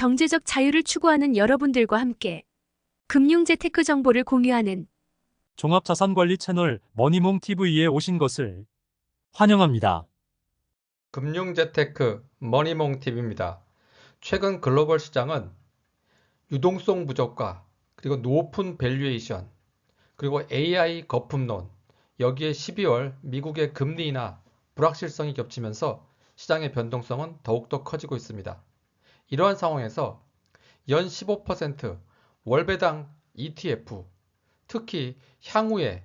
경제적 자유를 추구하는 여러분들과 함께 금융재테크 정보를 공유하는 종합자산관리 채널 머니몽TV에 오신 것을 환영합니다. 금융재테크 머니몽TV입니다. 최근 글로벌 시장은 유동성 부족과 그리고 높은 밸류에이션 그리고 AI 거품론 여기에 12월 미국의 금리 인하 불확실성이 겹치면서 시장의 변동성은 더욱더 커지고 있습니다. 이러한 상황에서 연 15% 월배당 ETF 특히 향후에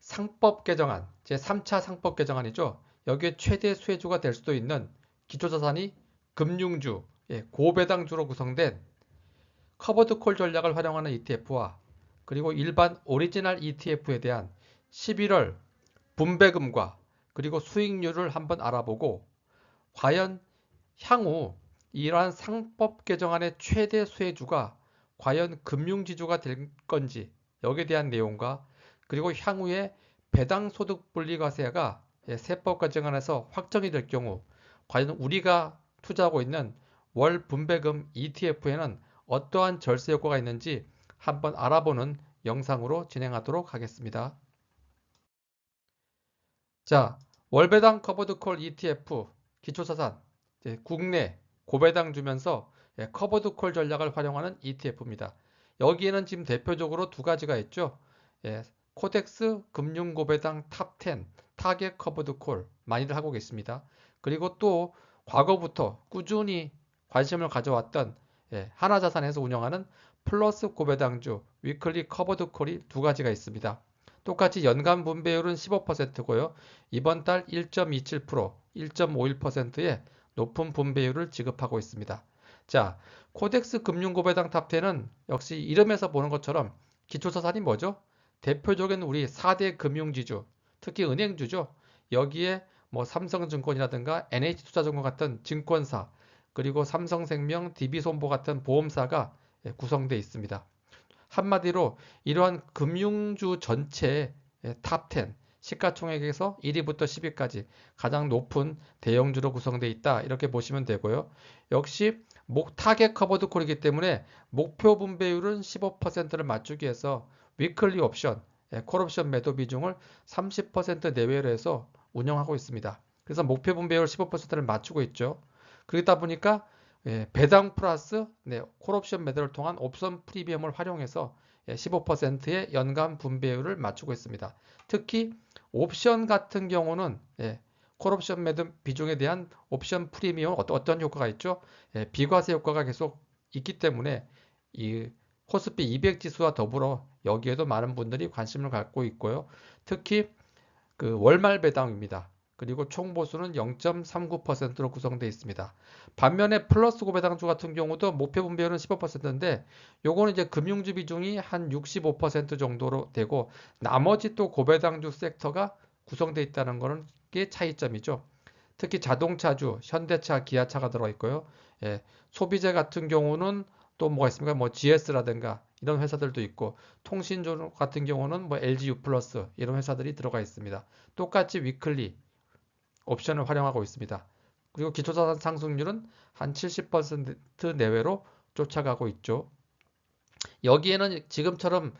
상법 개정안 제3차 상법 개정안이죠. 여기에 최대 수혜주가 될 수도 있는 기초자산이 금융주, 고배당주로 구성된 커버드콜 전략을 활용하는 ETF와 그리고 일반 오리지널 ETF에 대한 11월 분배금과 그리고 수익률을 한번 알아보고 과연 향후 이러한 상법 개정안의 최대 수혜주가 과연 금융지주가 될 건지 여기에 대한 내용과 그리고 향후에 배당소득 분리과세가 세법 개정안에서 확정이 될 경우 과연 우리가 투자하고 있는 월 분배금 ETF에는 어떠한 절세 효과가 있는지 한번 알아보는 영상으로 진행하도록 하겠습니다. 자, 월배당 커버드콜 ETF 기초자산 국내 고배당 주면서 커버드콜 전략을 활용하는 ETF입니다. 여기에는 지금 대표적으로 두 가지가 있죠. 코덱스 금융고배당 탑10 타겟 커버드콜 많이들 하고 계십니다. 그리고 또 과거부터 꾸준히 관심을 가져왔던 하나자산에서 운영하는 플러스 고배당주 위클리 커버드콜이 두 가지가 있습니다. 똑같이 연간 분배율은 15%고요. 이번 달 1.27%, 1.51%의 높은 분배율을 지급하고 있습니다. 자, 코덱스 금융고배당 탑10은 역시 이름에서 보는 것처럼 기초자산이 뭐죠? 대표적인 우리 4대 금융지주, 특히 은행주죠. 여기에 뭐 삼성증권이라든가 NH투자증권 같은 증권사, 그리고 삼성생명, DB손보 같은 보험사가 구성되어 있습니다. 한마디로 이러한 금융주 전체의 탑10, 시가총액에서 1위부터 10위까지 가장 높은 대형주로 구성되어 있다. 이렇게 보시면 되고요. 역시 타겟 커버드 콜이기 때문에 목표 분배율은 15%를 맞추기 위해서 위클리 옵션, 콜옵션 매도 비중을 30% 내외로 해서 운영하고 있습니다. 그래서 목표 분배율 15%를 맞추고 있죠. 그러다 보니까 배당 플러스 콜옵션 매도를 통한 옵션 프리미엄을 활용해서 15%의 연간 분배율을 맞추고 있습니다. 특히 옵션 같은 경우는 콜옵션 매도 비중에 대한 옵션 프리미엄 어떤 효과가 있죠? 비과세 효과가 계속 있기 때문에 이 코스피 200 지수와 더불어 여기에도 많은 분들이 관심을 갖고 있고요. 특히 그 월말 배당입니다. 그리고 총 보수는 0.39%로 구성되어 있습니다. 반면에 플러스 고배당주 같은 경우도 목표 분배율은 15%인데 요거는 이제 금융주 비중이 한 65% 정도로 되고 나머지 또 고배당주 섹터가 구성되어 있다는 거는 게 차이점이죠. 특히 자동차주, 현대차, 기아차가 들어 있고요. 소비재 같은 경우는 또 뭐가 있습니까? 뭐 GS라든가 이런 회사들도 있고 통신주 같은 경우는 뭐 LG U 플러스 이런 회사들이 들어가 있습니다. 똑같이 위클리 옵션을 활용하고 있습니다. 그리고 기초자산 상승률은 한 70% 내외로 쫓아가고 있죠. 여기에는 지금처럼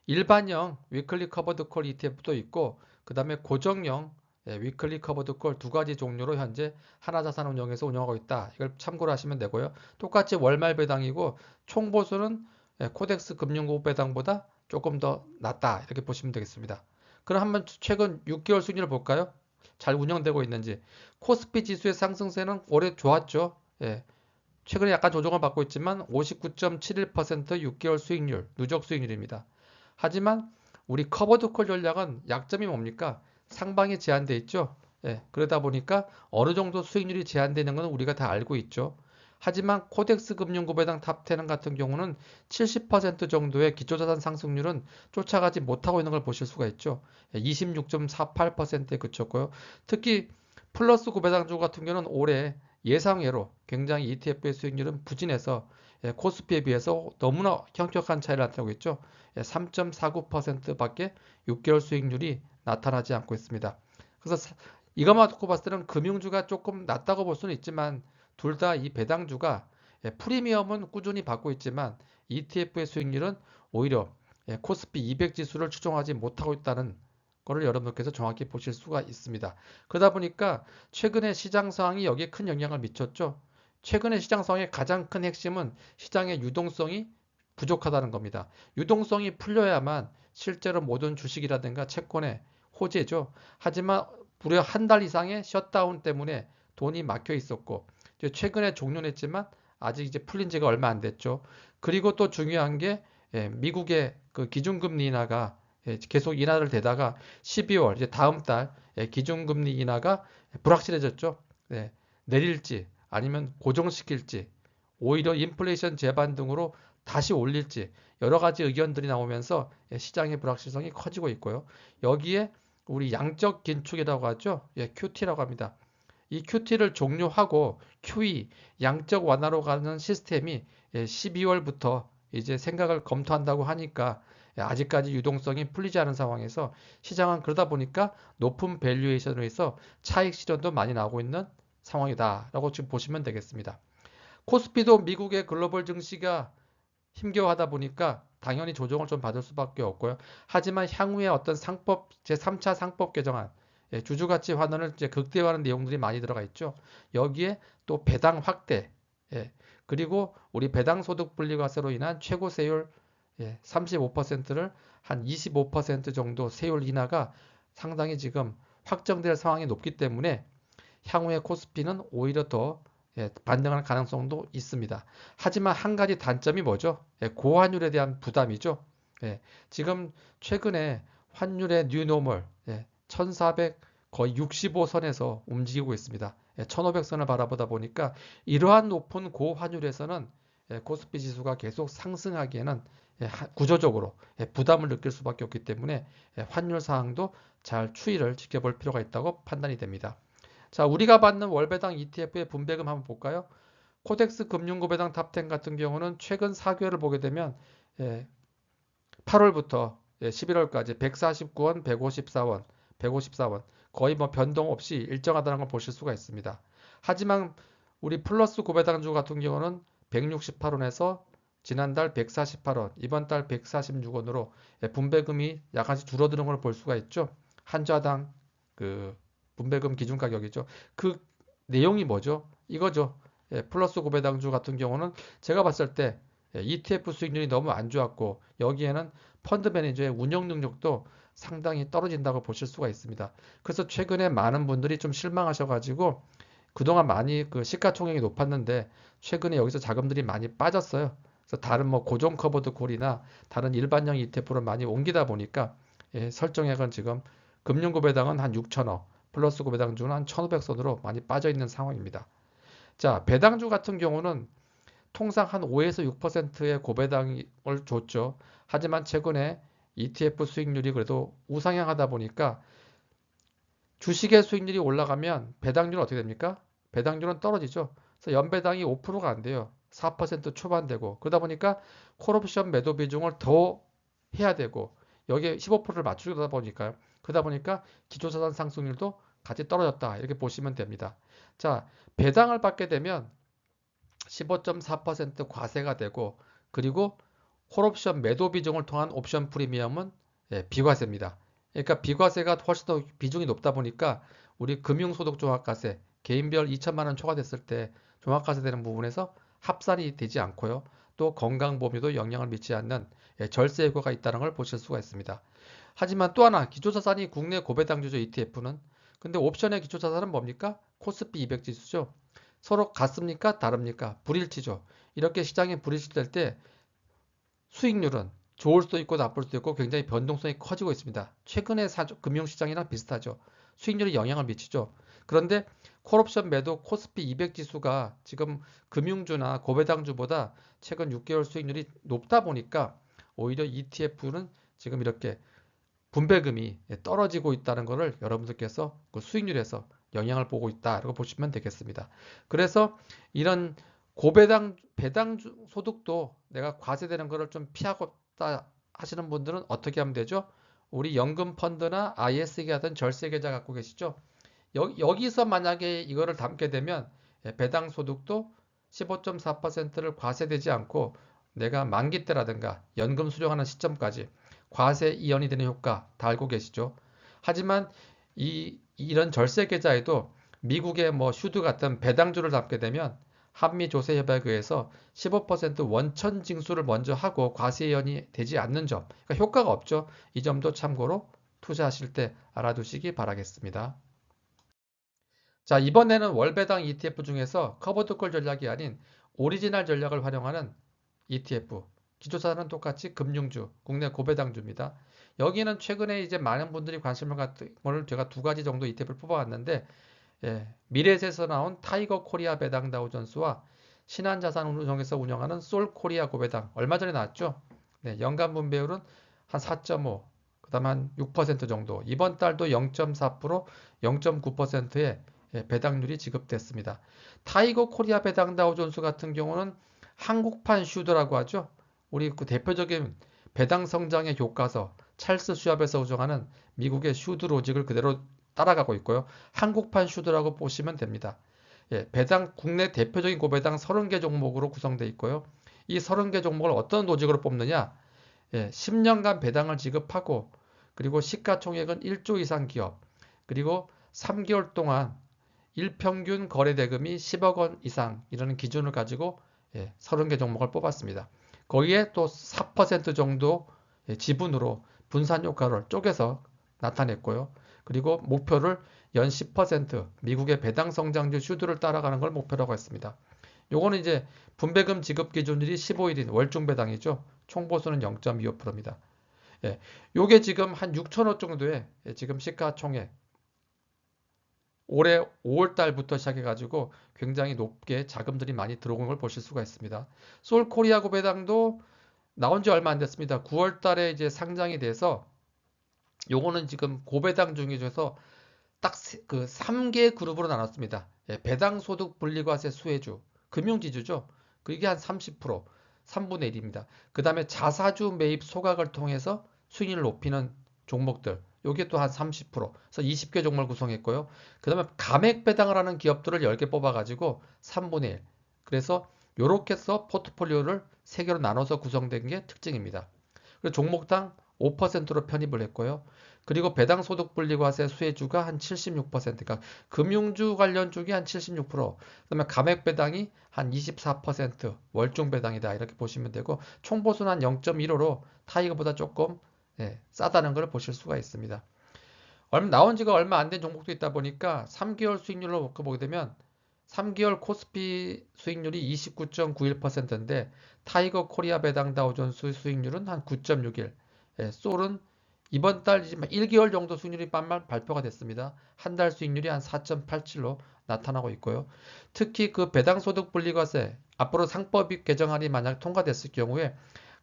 일반형 위클리 커버드 콜 ETF도 있고 그 다음에 고정형 위클리 커버드 콜 두 가지 종류로 현재 하나자산운용에서 운영하고 있다. 이걸 참고로 하시면 되고요. 똑같이 월말 배당이고 총 보수는 코덱스 금융고 배당보다 조금 더 낮다. 이렇게 보시면 되겠습니다. 그럼 한번 최근 6개월 수익률을 볼까요? 잘 운영되고 있는지. 코스피 지수의 상승세는 올해 좋았죠. 최근에 약간 조정을 받고 있지만 59.71% 6개월 수익률, 누적 수익률입니다. 하지만 우리 커버드콜 전략은 약점이 뭡니까? 상방이 제한돼 있죠. 그러다 보니까 어느 정도 수익률이 제한되는 건 우리가 다 알고 있죠. 하지만 코덱스 금융고배당 탑10 같은 경우는 70% 정도의 기초자산 상승률은 쫓아가지 못하고 있는 걸 보실 수가 있죠. 26.48%에 그쳤고요. 특히 플러스 고배당주 같은 경우는 올해 예상외로 굉장히 ETF의 수익률은 부진해서 코스피에 비해서 너무나 현격한 차이를 나타내고 있죠. 3.49%밖에 6개월 수익률이 나타나지 않고 있습니다. 그래서 이것만 놓고 봤을 때는 금융주가 조금 낮다고 볼 수는 있지만 둘 다 이 배당주가 프리미엄은 꾸준히 받고 있지만 ETF의 수익률은 오히려 코스피 200 지수를 추종하지 못하고 있다는 거를 여러분께서 정확히 보실 수가 있습니다. 그러다 보니까 최근에 시장 상황이 여기에 큰 영향을 미쳤죠. 최근의 시장 상황의 가장 큰 핵심은 시장의 유동성이 부족하다는 겁니다. 유동성이 풀려야만 실제로 모든 주식이라든가 채권의 호재죠. 하지만 무려 한 달 이상의 셧다운 때문에 돈이 막혀 있었고 최근에 종료했지만 아직 이제 풀린 지가 얼마 안 됐죠. 그리고 또 중요한 게 미국의 그 기준금리 인하가 계속 인하를 되다가 12월 이제 다음 달 기준금리 인하가 불확실해졌죠. 내릴지 아니면 고정시킬지 오히려 인플레이션 제반 등으로 다시 올릴지 여러 가지 의견들이 나오면서 시장의 불확실성이 커지고 있고요. 여기에 우리 양적 긴축이라고 하죠. QT라고 합니다. 이 QT를 종료하고 QE 양적 완화로 가는 시스템이 12월부터 이제 생각을 검토한다고 하니까 아직까지 유동성이 풀리지 않은 상황에서 시장은 그러다 보니까 높은 밸류에이션으로 해서 차익 실현도 많이 나오고 있는 상황이다라고 지금 보시면 되겠습니다. 코스피도 미국의 글로벌 증시가 힘겨워하다 보니까 당연히 조정을 좀 받을 수밖에 없고요. 하지만 향후에 어떤 상법 제3차 상법 개정안 주주가치 환원을 이제 극대화하는 내용들이 많이 들어가 있죠. 여기에 또 배당 확대 그리고 우리 배당 소득 분리과세로 인한 최고 세율 35%를 한 25% 정도 세율 인하가 상당히 지금 확정될 상황이 높기 때문에 향후에 코스피는 오히려 더 반등할 가능성도 있습니다. 하지만 한 가지 단점이 뭐죠? 고환율에 대한 부담이죠. 지금 최근에 환율의 뉴노멀 1400 거의 65선에서 움직이고 있습니다. 1500선을 바라보다 보니까 이러한 높은 고환율에서는 코스피 지수가 계속 상승하기에는 구조적으로 부담을 느낄 수밖에 없기 때문에 환율 사항도 잘 추이를 지켜볼 필요가 있다고 판단이 됩니다. 자, 우리가 받는 월배당 ETF의 분배금 한번 볼까요? 코덱스 금융고배당 탑10 같은 경우는 최근 4개월을 보게 되면 8월부터 11월까지 149원, 154원, 154원 거의 뭐 변동 없이 일정하다는 걸 보실 수가 있습니다. 하지만 우리 플러스 고배당주 같은 경우는 168원에서 지난달 148원, 이번 달 146원으로 분배금이 약간씩 줄어드는 걸 볼 수가 있죠. 한 좌당 그 분배금 기준 가격이죠. 그 내용이 뭐죠? 이거죠. 플러스 고배당주 같은 경우는 제가 봤을 때 ETF 수익률이 너무 안 좋았고 여기에는 펀드 매니저의 운영 능력도 상당히 떨어진다고 보실 수가 있습니다. 그래서 최근에 많은 분들이 좀 실망하셔가지고 그동안 많이 그 시가총액이 높았는데 최근에 여기서 자금들이 많이 빠졌어요. 그래서 다른 뭐 고정 커버드 콜이나 다른 일반형 ETF로 많이 옮기다 보니까 설정액은 지금 금융고배당은 한 6천억, 플러스 고배당주는 한 1,500선으로 많이 빠져 있는 상황입니다. 자, 배당주 같은 경우는 통상 한 5에서 6%의 고배당을 줬죠. 하지만 최근에 ETF 수익률이 그래도 우상향하다 보니까 주식의 수익률이 올라가면 배당률은 어떻게 됩니까? 배당률은 떨어지죠. 그래서 연배당이 5%가 안 돼요. 4% 초반 되고 그러다 보니까 콜옵션 매도 비중을 더 해야 되고 여기에 15%를 맞추다 보니까요. 그러다 보니까 기초자산 상승률도 같이 떨어졌다 이렇게 보시면 됩니다. 자, 배당을 받게 되면 15.4% 과세가 되고 그리고 콜옵션 매도 비중을 통한 옵션 프리미엄은 비과세입니다. 그러니까 비과세가 훨씬 더 비중이 높다 보니까 우리 금융소득 종합과세 개인별 2천만 원 초과됐을 때 종합과세 되는 부분에서 합산이 되지 않고요. 또 건강보험에도 영향을 미치지 않는 절세 효과가 있다는 걸 보실 수가 있습니다. 하지만 또 하나 기초자산이 국내 고배당주죠 ETF는. 근데 옵션의 기초자산은 뭡니까? 코스피 200 지수죠. 서로 같습니까? 다릅니까? 불일치죠. 이렇게 시장이 불일치될 때 수익률은 좋을 수도 있고 나쁠 수도 있고 굉장히 변동성이 커지고 있습니다. 최근의 금융시장이랑 비슷하죠. 수익률이 영향을 미치죠. 그런데 콜옵션 매도 코스피 200 지수가 지금 금융주나 고배당주보다 최근 6개월 수익률이 높다 보니까 오히려 ETF는 지금 이렇게 분배금이 떨어지고 있다는 것을 여러분들께서 그 수익률에서 영향을 보고 있다라고 보시면 되겠습니다. 그래서 이런 배당 소득도 내가 과세되는 것을 좀 피하겠다 하시는 분들은 어떻게 하면 되죠? 우리 연금 펀드나 IS 계좌든 절세 계좌 갖고 계시죠? 여기서 만약에 이거를 담게 되면 배당 소득도 15.4%를 과세되지 않고 내가 만기 때라든가 연금 수령하는 시점까지 과세 이연이 되는 효과 다 알고 계시죠? 하지만 이런 절세 계좌에도 미국의 뭐 슈드 같은 배당주를 담게 되면 한미 조세 협약에 의해서 15% 원천 징수를 먼저 하고 과세 이연이 되지 않는 점, 그러니까 효과가 없죠. 이 점도 참고로 투자하실 때 알아두시기 바라겠습니다. 자, 이번에는 월배당 ETF 중에서 커버드콜 전략이 아닌 오리지널 전략을 활용하는 ETF. 기초자산은 똑같이 금융주, 국내 고배당주입니다. 여기는 최근에 이제 많은 분들이 관심을 갖는 걸 제가 두 가지 정도 ETF를 뽑아왔는데, 미래에셋에서 나온 타이거 코리아 배당 다우존스와 신한자산운용에서 운영하는 솔 코리아 고배당 얼마 전에 나왔죠. 네, 연간 분배율은 한 4.5, 그다음 한 6% 정도. 이번 달도 0.4%, 0.9%의 배당률이 지급됐습니다. 타이거 코리아 배당 다우존스 같은 경우는 한국판 슈드라고 하죠. 우리 그 대표적인 배당 성장의 교과서 찰스 슈왑에서 운영하는 미국의 슈드 로직을 그대로 따라가고 있고요. 한국판 슈드라고 보시면 됩니다. 배당 국내 대표적인 고배당 30개 종목으로 구성되어 있고요. 이 30개 종목을 어떤 로직으로 뽑느냐? 10년간 배당을 지급하고 그리고 시가총액은 1조 이상 기업 그리고 3개월 동안 일평균 거래 대금이 10억 원 이상 이라는 기준을 가지고 30개 종목을 뽑았습니다. 거기에 또 4% 정도 지분으로 분산 효과를 쪼개서 나타냈고요. 그리고 목표를 연 10% 미국의 배당 성장률 슈드를 따라가는 걸 목표라고 했습니다. 요거는 이제 분배금 지급 기준일이 15일인 월중 배당이죠. 총 보수는 0.25%입니다. 요게 지금 한 6천억 정도의 지금 시가총액 올해 5월 달부터 시작해가지고 굉장히 높게 자금들이 많이 들어온 걸 보실 수가 있습니다. 솔 코리아 고배당도 나온 지 얼마 안 됐습니다. 9월 달에 이제 상장이 돼서 요거는 지금 고배당 중에서 딱 그 3개 그룹으로 나눴습니다. 배당 소득 분리과세 수혜주, 금융지주죠. 그게 한 30%, 3분의 1입니다. 그 다음에 자사주 매입 소각을 통해서 수익률을 높이는 종목들, 요게 또 한 30%, 그래서 20개 종목을 구성했고요. 그 다음에 감액 배당을 하는 기업들을 10개 뽑아가지고 3분의 1. 그래서 요렇게 해서 포트폴리오를 3개로 나눠서 구성된 게 특징입니다. 그리고 종목당 5%로 편입을 했고요. 그리고 배당 소득 분리과세 수혜주가 한 76%, 그러니까 금융주 관련 쪽이 한 76%, 그다음에 감액 배당이 한 24% 월중 배당이다 이렇게 보시면 되고 총 보수는 한 0.15로 타이거보다 조금 싸다는 걸 보실 수가 있습니다. 나온 지가 얼마 안 된 종목도 있다 보니까 3개월 수익률로 놓고 보게 되면 3개월 코스피 수익률이 29.91%인데 타이거 코리아 배당 다우존스 수익률은 한 9.61. 솔은 이번 달 1개월 정도 수익률이 발표가 됐습니다. 한 달 수익률이 한 4.87로 나타나고 있고요. 특히 그 배당 소득 분리과세 앞으로 상법이 개정안이 만약 통과됐을 경우에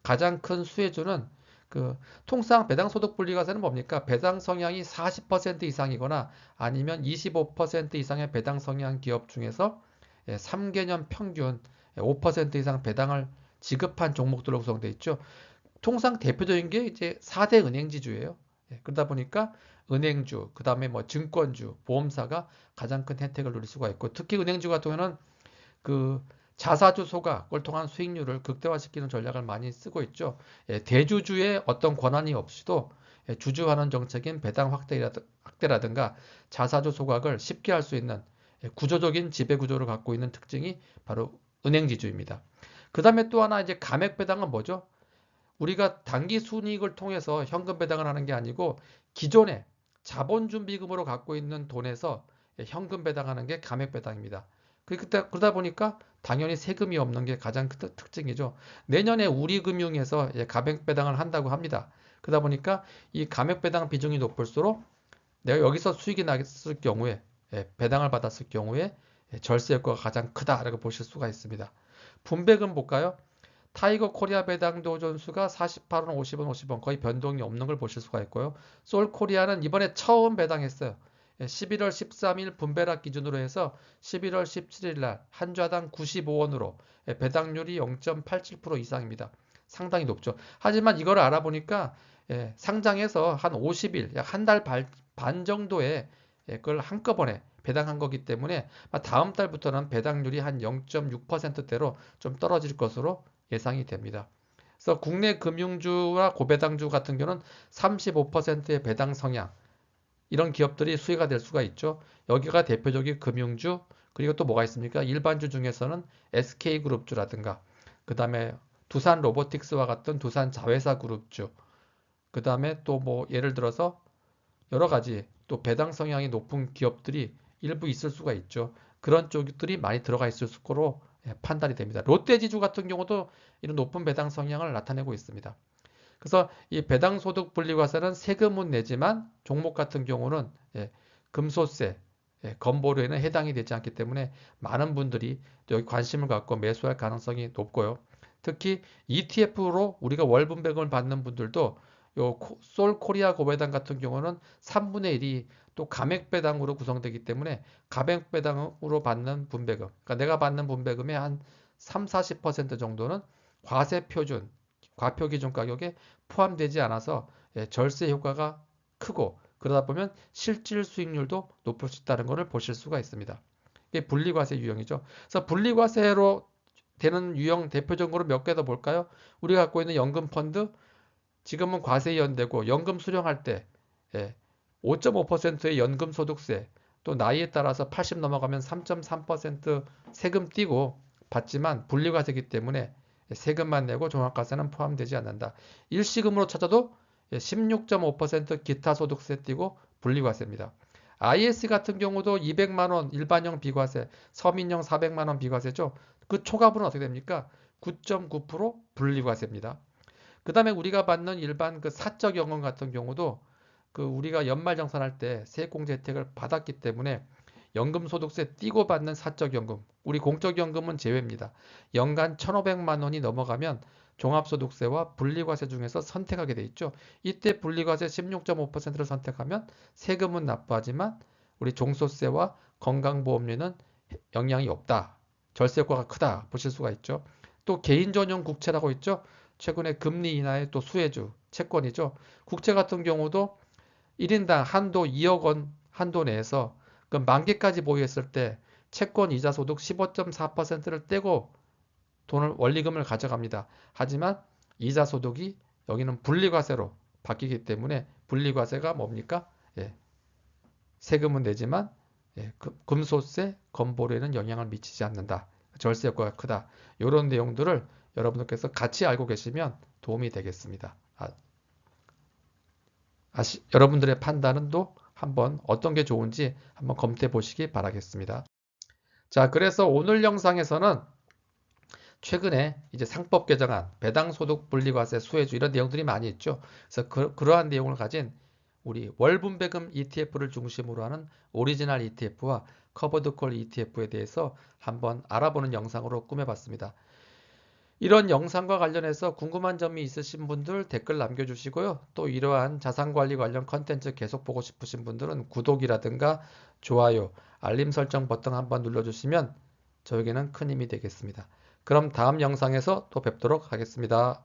가장 큰 수혜주는 그 통상 배당 소득 분리과세는 뭡니까? 배당 성향이 40% 이상이거나 아니면 25% 이상의 배당 성향 기업 중에서 3개년 평균 5% 이상 배당을 지급한 종목들로 구성되어 있죠. 통상 대표적인 게 이제 4대 은행지주예요. 그러다 보니까 은행주, 그 다음에 뭐 증권주, 보험사가 가장 큰 혜택을 누릴 수가 있고 특히 은행주 같은 경우는 그 자사주 소각을 통한 수익률을 극대화시키는 전략을 많이 쓰고 있죠. 대주주의 어떤 권한이 없이도 주주환원 정책인 배당 확대라든가 자사주 소각을 쉽게 할 수 있는 구조적인 지배 구조를 갖고 있는 특징이 바로 은행지주입니다. 그 다음에 또 하나 이제 감액 배당은 뭐죠? 우리가 단기 순이익을 통해서 현금 배당을 하는 게 아니고 기존에 자본준비금으로 갖고 있는 돈에서 현금 배당하는 게 감액 배당입니다. 그러다 보니까 당연히 세금이 없는 게 가장 큰 특징이죠. 내년에 우리금융에서 감액 배당을 한다고 합니다. 그러다 보니까 이 감액 배당 비중이 높을수록 내가 여기서 수익이 났을 경우에 배당을 받았을 경우에 절세 효과가 가장 크다라고 보실 수가 있습니다. 분배금 볼까요? 타이거 코리아 배당 도전수가 48원, 50원, 50원 거의 변동이 없는 걸 보실 수가 있고요. 솔 코리아는 이번에 처음 배당했어요. 11월 13일 분배락 기준으로 해서 11월 17일 날 한 좌당 95원으로 배당률이 0.87% 이상입니다. 상당히 높죠. 하지만 이걸 알아보니까 상장해서 한 50일, 약 한 달 반 정도에 그걸 한꺼번에 배당한 거기 때문에 다음 달부터는 배당률이 한 0.6%대로 좀 떨어질 것으로 예상이 됩니다. 그래서 국내 금융주와 고배당주 같은 경우는 35%의 배당 성향, 이런 기업들이 수혜가 될 수가 있죠. 여기가 대표적인 금융주, 그리고 또 뭐가 있습니까? 일반주 중에서는 SK그룹주라든가, 그 다음에 두산 로보틱스와 같은 두산 자회사 그룹주, 그 다음에 또 뭐 예를 들어서 여러 가지 또 배당 성향이 높은 기업들이 일부 있을 수가 있죠. 그런 쪽들이 많이 들어가 있을 거로 판단이 됩니다. 롯데지주 같은 경우도 이런 높은 배당 성향을 나타내고 있습니다. 그래서 이 배당소득 분리과세는 세금은 내지만 종목 같은 경우는 금소세, 건보료에는 해당이 되지 않기 때문에 많은 분들이 여기 관심을 갖고 매수할 가능성이 높고요. 특히 ETF로 우리가 월분배금을 받는 분들도 요 솔코리아 고배당 같은 경우는 3분의 1이 또 감액배당으로 구성되기 때문에 감액배당으로 받는 분배금, 그러니까 내가 받는 분배금의 한 3, 40% 정도는 과세 표준, 과표 기준 가격에 포함되지 않아서 절세 효과가 크고, 그러다 보면 실질 수익률도 높을 수 있다는 것을 보실 수가 있습니다. 이게 분리과세 유형이죠. 그래서 분리과세로 되는 유형 대표적으로 몇 개 더 볼까요? 우리가 갖고 있는 연금 펀드, 지금은 과세 연대고 연금 수령할 때 5.5%의 연금 소득세, 또 나이에 따라서 80 넘어가면 3.3% 세금 띄고 받지만 분리과세이기 때문에 세금만 내고 종합과세는 포함되지 않는다. 일시금으로 찾아도 16.5% 기타 소득세 띄고 분리과세입니다. IS 같은 경우도 200만 원 일반형 비과세, 서민형 400만 원 비과세죠. 그 초과분은 어떻게 됩니까? 9.9% 분리과세입니다. 그 다음에 우리가 받는 일반 그 사적 연금 같은 경우도 그 우리가 연말정산할 때 세액공제 혜택을 받았기 때문에 연금소득세 띄고 받는 사적연금, 우리 공적연금은 제외입니다. 연간 1,500만 원이 넘어가면 종합소득세와 분리과세 중에서 선택하게 돼 있죠. 이때 분리과세 16.5%를 선택하면 세금은 납부하지만 우리 종소세와 건강보험료는 영향이 없다. 절세 효과가 크다 보실 수가 있죠. 또 개인전용 국채라고 있죠. 최근에 금리 인하의 또 수혜주 채권이죠. 국채 같은 경우도 1인당 한도 2억 원 한도 내에서 그 만기까지 보유했을 때 채권 이자 소득 15.4%를 떼고 돈을 원리금을 가져갑니다. 하지만 이자 소득이 여기는 분리과세로 바뀌기 때문에 분리과세가 뭡니까? 세금은 내지만 금소세, 건보료에는 영향을 미치지 않는다. 절세 효과가 크다. 이런 내용들을 여러분들께서 같이 알고 계시면 도움이 되겠습니다. 여러분들의 판단은 또 한번 어떤 게 좋은지 한번 검토해 보시기 바라겠습니다. 자, 그래서 오늘 영상에서는 최근에 이제 상법 개정안, 배당소득 분리과세 수혜주 이런 내용들이 많이 있죠. 그래서 그러한 내용을 가진 우리 월분배금 ETF를 중심으로 하는 오리지널 ETF와 커버드콜 ETF에 대해서 한번 알아보는 영상으로 꾸며봤습니다. 이런 영상과 관련해서 궁금한 점이 있으신 분들 댓글 남겨주시고요. 또 이러한 자산관리 관련 컨텐츠 계속 보고 싶으신 분들은 구독이라든가 좋아요, 알림 설정 버튼 한번 눌러주시면 저에게는 큰 힘이 되겠습니다. 그럼 다음 영상에서 또 뵙도록 하겠습니다.